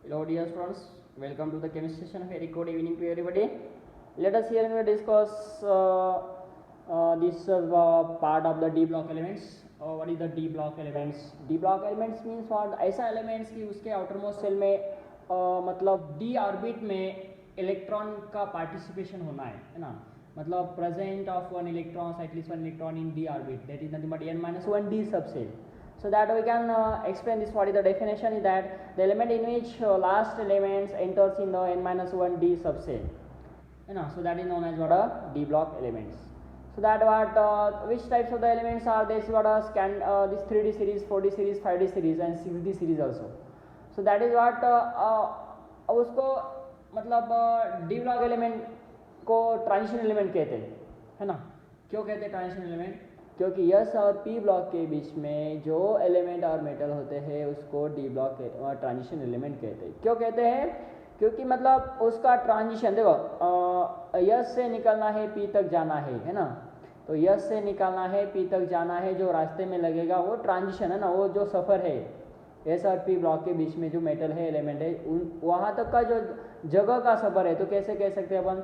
Hello dear students, welcome to the chemistry session. Very good evening to everybody. Let us here discuss this part of the D block elements. What is the D block elements? D block elements means what? ऐसा elements कि उसके outermost cell में मतलब D orbit में electron का participation होना है ना, मतलब present of one electron, at least one electron in D orbit, that is nothing but n-1 D subcell. So that we can explain this. What is the definition? Is that the element in which last elements enters in the n-1 D subcell, you know, so that is known as what a D block elements. So that what which types of the elements are this? What a scan this 3D series, 4D series, 5D series and 6D series also. So that is what उसको मतलब D block element को transition element कहते हैं, है ना. क्यों कहते हैं ट्रांजिशन एलिमेंट? क्योंकि यस और पी ब्लॉक के बीच में जो एलिमेंट और मेटल होते हैं उसको डी ब्लॉक ट्रांजिशन एलिमेंट कहते हैं. क्यों कहते हैं? क्योंकि मतलब उसका ट्रांजिशन देखो, यस से निकलना है पी तक जाना है ना. तो यस से निकलना है पी तक जाना है, जो रास्ते में लगेगा वो ट्रांजिशन है ना, वो जो सफ़र है एस और पी ब्लॉक के बीच में जो मेटल है एलिमेंट है वहाँ तक का जो जगह का सफ़र है. तो कैसे कह सकते हैं अपन?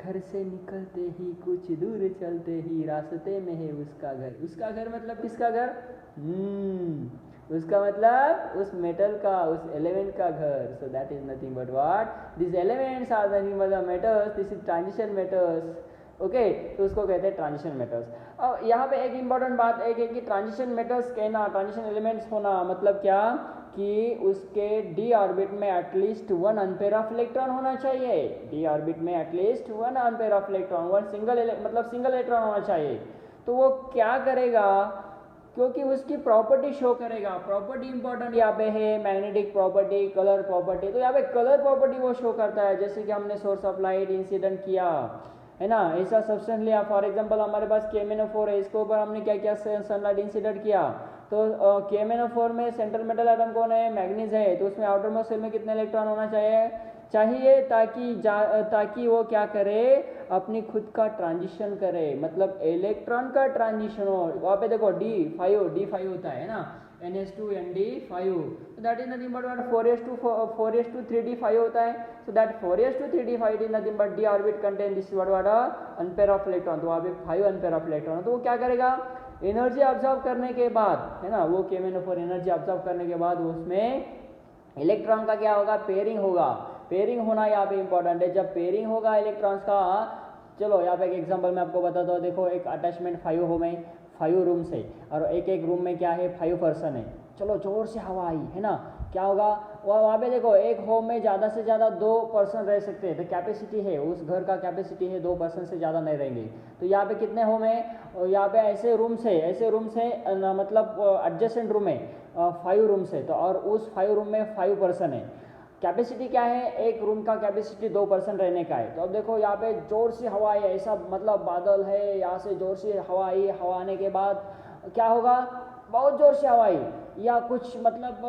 घर से निकलते ही कुछ दूर चलते ही रास्ते में है उसका घर. उसका घर मतलब किसका घर? उसका मतलब उस मेटल का, उस एलिमेंट का घर. So that is nothing but what? This elements are nothing but the metals. This is transition metals. Okay, तो उसको कहते हैं ट्रांजिशन मेटल्स. अब यहाँ पे एक इम्पॉर्टेंट बात एक है कि ट्रांजिशन मेटल्स कहना, ट्रांजिशन एलिमेंट्स होना मतलब क्या कि उसके डी ऑर्बिट में at least one unpair of electron होना चाहिए. डी ऑर्बिट में at least one unpair of electron, one मतलब सिंगल इलेक्ट्रॉन होना चाहिए. तो वो क्या करेगा? क्योंकि उसकी प्रॉपर्टी शो करेगा. प्रॉपर्टी इंपॉर्टेंट यहाँ पे है, मैग्नेटिक प्रॉपर्टी, कलर प्रॉपर्टी. तो यहाँ पे कलर प्रॉपर्टी वो शो करता है, जैसे कि हमने सोर्स ऑफ लाइट इंसिडेंट किया है ना, ऐसा सब्सटेंस लिया. फॉर एग्जांपल हमारे पास KMnO4 है, इसके ऊपर हमने क्या किया? सनलाइट इंसिडेंट किया. तो KMnO4 में सेंट्रल मेटल एटम कौन है? मैग्नीज है. तो उसमें आउटर मोस्ट सेल में कितने इलेक्ट्रॉन होना चाहिए ताकि वो क्या करे? अपनी खुद का ट्रांजिशन करे, मतलब इलेक्ट्रॉन का ट्रांजिशन हो. वहाँ पे देखो D5 होता है ना, NH2ND5. so that is nothing but what 4s2 3d5 होता है. so that 4s2 3d5 is nothing but d orbit contain this what unpair of electron. तो वहाँ पे 5 unpair of electron. तो वो क्या करेगा? एनर्जी ऑब्जर्व करने के बाद, है ना, वो KMnO4 एनर्जी ऑब्जर्व करने के बाद उसमें इलेक्ट्रॉन का क्या होगा? पेयरिंग होगा. पेयरिंग होना यहाँ पे इंपॉर्टेंट है. जब पेयरिंग होगा इलेक्ट्रॉन्स का, चलो यहाँ पे एक एग्जांपल मैं आपको बताता हूँ. देखो एक अटैचमेंट 5 होम है, 5 रूम्स है और एक रूम में क्या है? 5 पर्सन है. चलो जोर से हवा आई, है ना, क्या होगा? वहाँ पे देखो एक होम में ज़्यादा से ज़्यादा 2 पर्सन रह सकते हैं. तो कैपेसिटी है, उस घर का कैपेसिटी है 2 पर्सन से ज़्यादा नहीं रहेंगे. तो यहाँ पे कितने होम है? यहाँ पे ऐसे रूम्स है मतलब एडजेसेंट रूम है 5 रूम्स है. तो और उस 5 रूम में 5 पर्सन है. कैपेसिटी क्या है? एक रूम का कैपेसिटी 2 पर्सन रहने का है. तो अब देखो यहाँ पे जोर से हवा आई, ऐसा मतलब बादल है, यहाँ से जोर से हवा आई. हवा आने के बाद क्या होगा? बहुत जोर से हवा आई या कुछ मतलब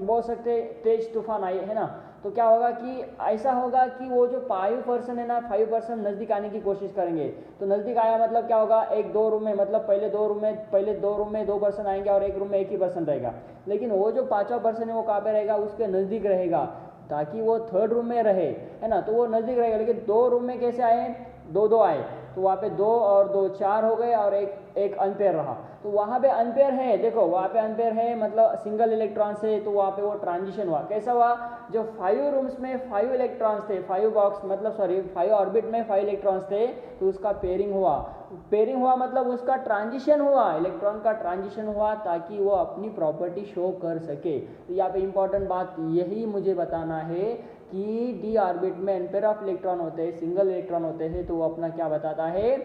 बोल सकते तेज तूफान आई, है ना. तो क्या होगा कि ऐसा होगा कि वो जो 5 पर्सन है ना, 5 पर्सन नज़दीक आने की कोशिश करेंगे. तो नज़दीक आया मतलब क्या होगा? एक 2 रूम में मतलब पहले दो रूम में 2 पर्सन आएंगे और एक रूम में एक ही पर्सन रहेगा. लेकिन वो जो 5वां पर्सन है वो कहाँ पे रहेगा? उसके नज़दीक रहेगा ताकि वो 3rd रूम में रहे, है ना. तो वो नज़दीक रहेगा. लेकिन 2 रूम में कैसे आए? 2 आए. तो वहाँ पे 2 और 2 4 हो गए और एक अनपेयर रहा. तो वहाँ पे अनपेयर है, देखो वहाँ पे अनपेयर है मतलब सिंगल इलेक्ट्रॉन से. तो वहाँ पे वो ट्रांजिशन हुआ. कैसा हुआ? जो 5 रूम्स में 5 इलेक्ट्रॉन्स थे, 5 बॉक्स मतलब 5 ऑर्बिट में 5 इलेक्ट्रॉन्स थे, तो उसका पेयरिंग हुआ मतलब उसका ट्रांजिशन हुआ, इलेक्ट्रॉन का ट्रांजिशन हुआ ताकि वो अपनी प्रॉपर्टी शो कर सके. तो यहाँ पे इंपॉर्टेंट बात यही मुझे बताना है कि डी ऑर्बिट में एनपेयर ऑफ इलेक्ट्रॉन होते हैं, सिंगल इलेक्ट्रॉन होते हैं. तो वो अपना क्या बताता है?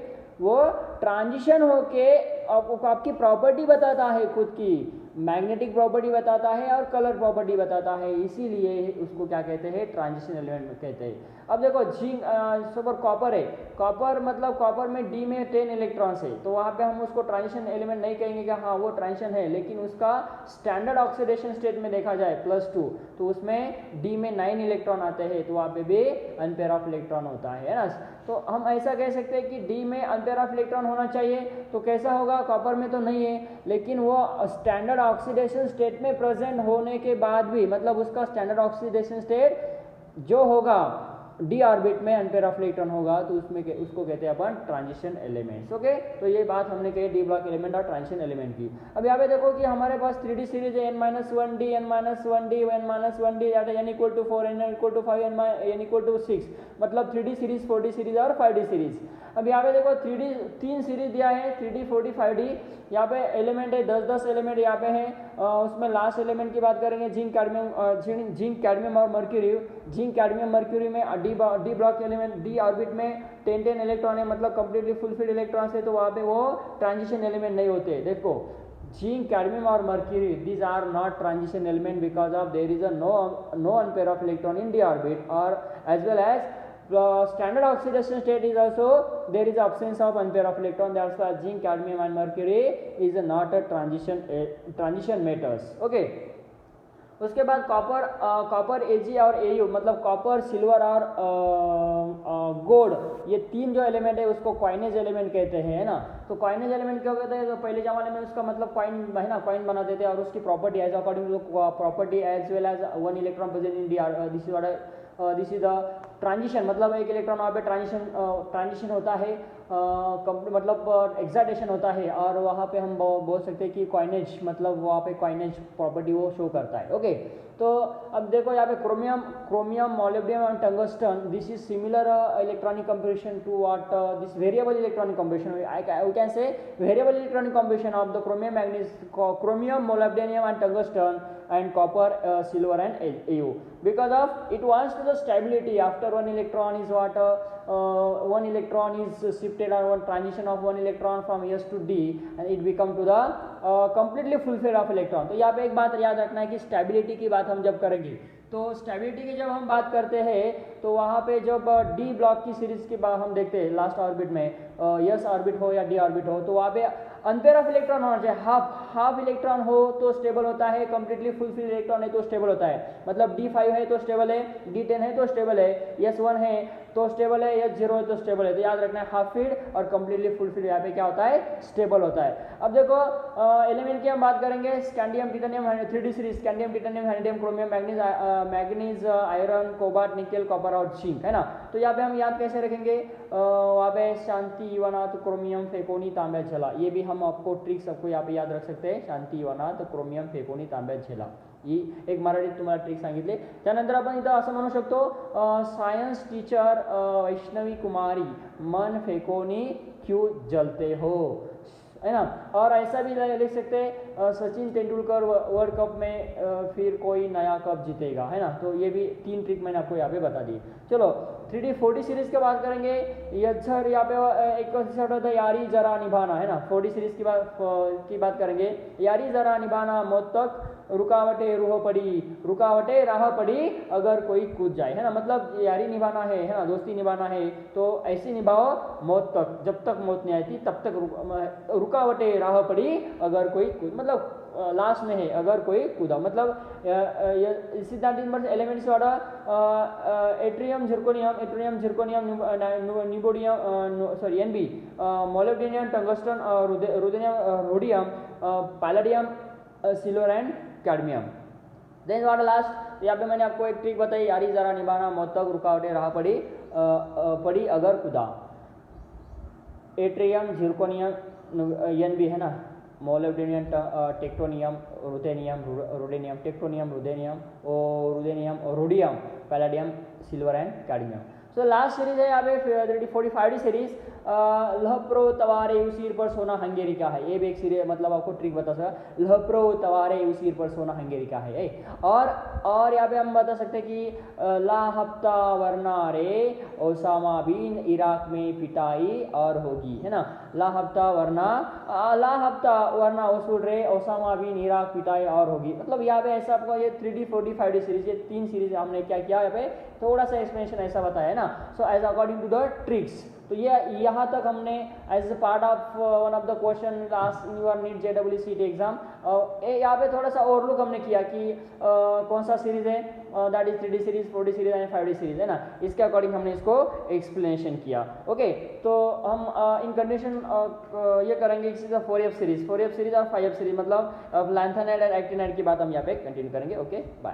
वो ट्रांजिशन होके आपकी प्रॉपर्टी बताता है, खुद की मैग्नेटिक प्रॉपर्टी बताता है और कलर प्रॉपर्टी बताता है. इसीलिए उसको क्या कहते हैं? ट्रांजिशन एलिमेंट कहते हैं. अब देखो जिंक सुपर कॉपर है, कॉपर मतलब कॉपर में डी में 10 इलेक्ट्रॉन्स है, तो वहाँ पे हम उसको ट्रांजिशन एलिमेंट नहीं कहेंगे कि हाँ वो ट्रांजिशन है, लेकिन उसका स्टैंडर्ड ऑक्सीडेशन स्टेट में देखा जाए +2 तो उसमें डी में 9 इलेक्ट्रॉन आते हैं, तो वहाँ पे भी अनपेयर ऑफ इलेक्ट्रॉन होता है ना। तो हम ऐसा कह सकते हैं कि डी में अनपेयर ऑफ इलेक्ट्रॉन होना चाहिए, तो कैसा होगा, कॉपर में तो नहीं है, लेकिन वो स्टैंडर्ड ऑक्सीडेशन स्टेट में प्रेजेंट होने के बाद भी, मतलब उसका स्टैंडर्ड ऑक्सीडेशन स्टेट जो होगा डी ऑर्बिट में अनपेयर ऑफ इलेक्ट्रॉन होगा, तो उसमें उसको कहते हैं अपन ट्रांजिशन एलिमेंट्स। ओके, तो ये बात हमने कही डी ब्लॉक एलिमेंट और ट्रांजिशन एलिमेंट की। अब यहाँ पे देखो कि हमारे पास 3D सीरीज है n-1d n-1d n-1d that is n = 4 n = 5 n = 6, मतलब 3D सीरीज 4D सीरीज और 5D सीरीज। अब यहाँ पे देखो 3 सीरीज दिया है 3D 4D 5D, यहाँ पे एलिमेंट है 10 एलिमेंट यहाँ पे है। उसमें लास्ट एलिमेंट की बात करेंगे जिंक कैडमियम और मर्क्यूरी। जिंक कैडमियम मर्क्यूरी में D block element D orbit में 10 इलेक्ट्रॉन है, मतलब कंप्लीटली फुलफिल्ड इलेक्ट्रॉन्स है, तो वहाँ पे वो ट्रांजिशन एलिमेंट नहीं होते। देखो जिंक कैडमियम और mercury these are not transition element because of there is a no unpair of electron in d orbital, और as well as standard oxidation state is also there is absence of unpair of electron, that's why zinc cadmium and mercury is not a transition metals। okay, उसके बाद copper Ag और Au मतलब copper silver और gold, ये 3 जो element है उसको coinage element कहते हैं, है ना। तो कॉइनेज एलिमेंट क्या कहते हैं, तो पहले जमाने में उसका मतलब कॉइन है ना, कॉइन बनाते थे, और उसकी property as according to property as well as 1 electron present in D, this is the transition, मतलब एक इलेक्ट्रॉन वहाँ पे ट्रांजिशन होता है, मतलब एक्साइटेशन होता है, और वहाँ पे हम बोल सकते हैं कि कॉइनेज, मतलब वहाँ पे कॉइनेज प्रॉपर्टी वो शो करता है। ओके, तो अब देखो यहाँ पे chromium molybdenum and tungsten, this is similar electronic composition to what this variable electronic composition, we can say variable electronic composition of the chromium molybdenum and tungsten and copper silver and Au, because of it wants to the stability after one electron is what one electron is shifted, or one transition of one electron from S to D and it become to the completely fulfilled of electron। तो यहाँ पे एक बात याद रखना है कि stability की बात हम जब करेंगे, तो स्टेबिलिटी की जब हम बात करते हैं तो वहाँ पे जब डी ब्लॉक की सीरीज की बात हम देखते हैं लास्ट ऑर्बिट में, एस ऑर्बिट हो या डी ऑर्बिट हो, तो वहाँ पे अनपेयर ऑफ इलेक्ट्रॉन होना चाहिए, हाफ इलेक्ट्रॉन हो तो स्टेबल होता है, कंप्लीटली फुलफिल इलेक्ट्रॉन है तो स्टेबल होता है, मतलब D5 है तो स्टेबल है, D10 है तो स्टेबल है, S1 है तो स्टेबल है, S0 है तो स्टेबल है। तो याद रखना है हाफ फील्ड और कंप्लीटली फुलफिल यहाँ पे क्या होता है, स्टेबल होता है। अब देखो एलिमेंट की हम बात करेंगे, scandium titanium 3D series, scandium titanium हैंडियम chromium manganese iron cobalt nickel copper और जिंक, है ना। तो यहाँ पे हम याद कैसे रखेंगे, वहाँ पे शांति युवानाथ क्रोमियम फेकोनी तांबा झेला, ये भी हम आपको ट्रिक सबको यहाँ पे याद रख सकते हैं, शांती युवानाथ क्रोमियम फेकोनी तांबा झेला, ही एक मराठीत तुम्हाला ट्रिक सांगितले। त्यानंतर आपण इथं असं म्हणू शकतो सायन्स टीचर वैष्णवी कुमारी मन फेकोनी क्यों जलते हो, है ना। और ऐसा भी लिख सकते हैं सचिन तेंदुलकर वर्ल्ड कप में फिर कोई नया कप जीतेगा, है ना। तो ये भी 3 ट्रिक मैंने आपको यहाँ पे बता दी। चलो 3D 4D सीरीज की बात करेंगे, यच्छर यहाँ पे एक होता है यारी जरा निभाना, है ना। 4D सीरीज की बात करेंगे, यारी जरा निभाना मौत तक रुकावटें राह पड़ी अगर कोई कूद जाए, है ना। मतलब यारी निभाना है ना, दोस्ती निभाना है तो ऐसी निभाओ मौत तक, जब तक मौत नहीं आती तब तक रुकावटें राह पड़ी अगर कोई कूद, मतलब लास्ट में है अगर कोई कूदा, मतलब सिद्धांत एलिमेंट्स वाला yttrium zirconium niobium sorry Nb, molybdenum tungsten rhodium palladium silver and cadmium. Then what last, यहाँ पे मैंने आपको एक ट्रिक बताई, यारी जरा निभाना मौत तक रुकावटें राह पड़ी अगर खुदा, एट्रियम झिरकोनियम Nb, है ना, molybdenum technetium ruthenium technetium ruthenium rhodium palladium silver and cadmium. So last series है यहाँ पे 45D सीरीज, लहप्रो तवारे उसीर पर सोना हंगेरी का है, ये भी एक सीरीज मतलब आपको ट्रिक बता सकता, लहप्रो तवारे उसीर पर सोना हंगेरी का है। और यहाँ पे हम बता सकते हैं कि ला हफ्ता वरना रे ओसामा बिन इराक में पिटाई और होगी, है ना। ला हफ्ता वरना ओसूल रे ओसामा बिन इराक पिटाई और होगी, मतलब यहाँ पे ऐसा आपको ये 3D 4D 5D सीरीज, ये 3 सीरीज हमने क्या किया यहाँ पे थोड़ा सा एक्सप्लेनेशन ऐसा बताया है ना। So as according to the tricks, तो ये यहाँ तक हमने as a part of one of the question last in your NEET JEE exam, यहाँ पे थोड़ा सा ओवरलुक हमने किया कि कौन सा सीरीज है, that is 3D series 4D series and 5D series, है ना। इसके अकॉर्डिंग हमने इसको एक्सप्लेनेशन किया। ओके, तो हम इन कंडीशन ये करेंगे 4F सीरीज और 5F सीरीज, मतलब लैंथेनाइड एंड एक्टिनाइड की बात हम यहाँ पे कंटिन्यू करेंगे। Okay, bye.